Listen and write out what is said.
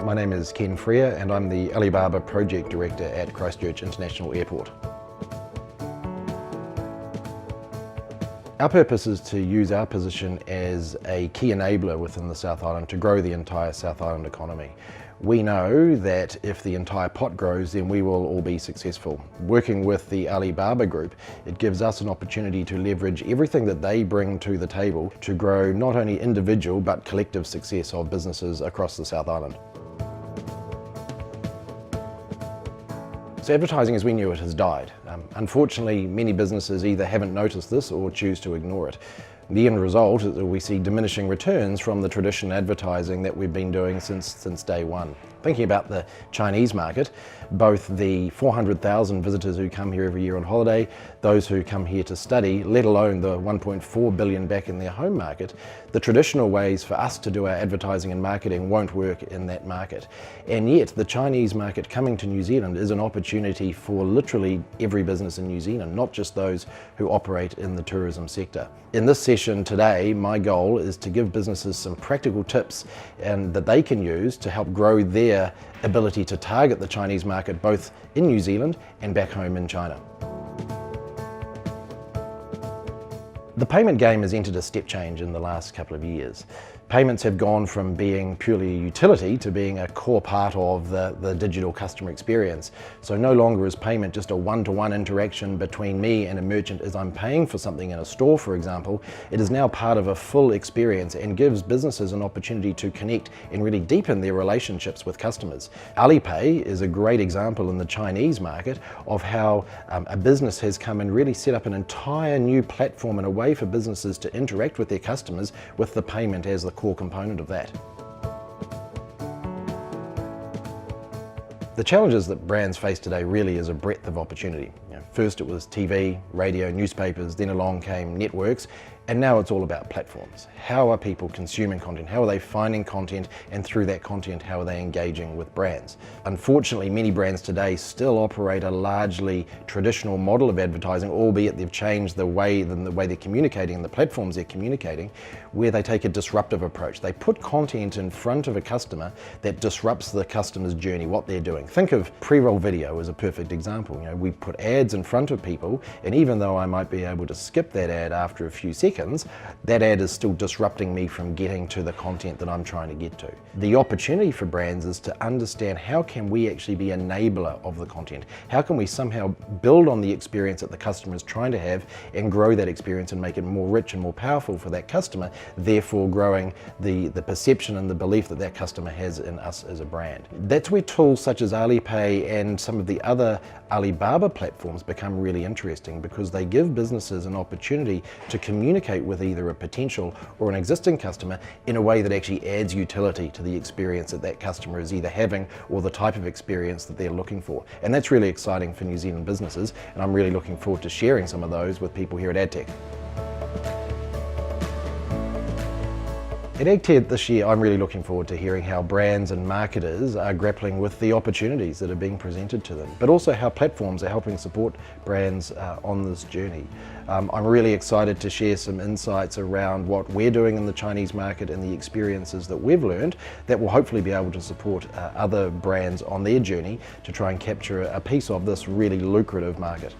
My name is Ken Freer and I'm the Alibaba Project Director at Christchurch International Airport. Our purpose is to use our position as a key enabler within the South Island to grow the entire South Island economy. We know that if the entire pot grows, then we will all be successful. Working with the Alibaba Group, it gives us an opportunity to leverage everything that they bring to the table to grow not only individual but collective success of businesses across the South Island. So advertising as we knew it has died. Unfortunately, many businesses either haven't noticed this or choose to ignore it. The end result is that we see diminishing returns from the traditional advertising that we've been doing since day one. Thinking about the Chinese market, both the 400,000 visitors who come here every year on holiday, those who come here to study, let alone the 1.4 billion back in their home market, the traditional ways for us to do our advertising and marketing won't work in that market. And yet the Chinese market coming to New Zealand is an opportunity for literally every business in New Zealand, not just those who operate in the tourism sector. In this session today, my goal is to give businesses some practical tips that they can use to help grow their ability to target the Chinese market both in New Zealand and back home in China. The payment game has entered a step change in the last couple of years. Payments have gone from being purely a utility to being a core part of the digital customer experience. So no longer is payment just a one-to-one interaction between me and a merchant as I'm paying for something in a store, for example. It is now part of a full experience and gives businesses an opportunity to connect and really deepen their relationships with customers. Alipay is a great example in the Chinese market of how a business has come and really set up an entire new platform and a way for businesses to interact with their customers with the payment as the core component of that. The challenges that brands face today really is a breadth of opportunity. First it was TV, radio, newspapers, then along came networks, and now it's all about platforms. How are people consuming content? How are they finding content? And through that content, how are they engaging with brands? Unfortunately, many brands today still operate a largely traditional model of advertising, albeit they've changed the way they're communicating and the platforms they're communicating, where they take a disruptive approach. They put content in front of a customer that disrupts the customer's journey, what they're doing. Think of pre-roll video as a perfect example. We put ads in front of people, and even though I might be able to skip that ad after a few seconds, that ad is still disrupting me from getting to the content that I'm trying to get to. The opportunity for brands is to understand how can we actually be an enabler of the content? How can we somehow build on the experience that the customer is trying to have and grow that experience and make it more rich and more powerful for that customer, therefore growing the perception and the belief that that customer has in us as a brand. That's where tools such as Alipay and some of the other Alibaba platforms become really interesting, because they give businesses an opportunity to communicate with either a potential or an existing customer in a way that actually adds utility to the experience that that customer is either having or the type of experience that they're looking for. And that's really exciting for New Zealand businesses, and I'm really looking forward to sharing some of those with people here at AdTech. At AgTech this year, I'm really looking forward to hearing how brands and marketers are grappling with the opportunities that are being presented to them, but also how platforms are helping support brands on this journey. I'm really excited to share some insights around what we're doing in the Chinese market and the experiences that we've learned that will hopefully be able to support other brands on their journey to try and capture a piece of this really lucrative market.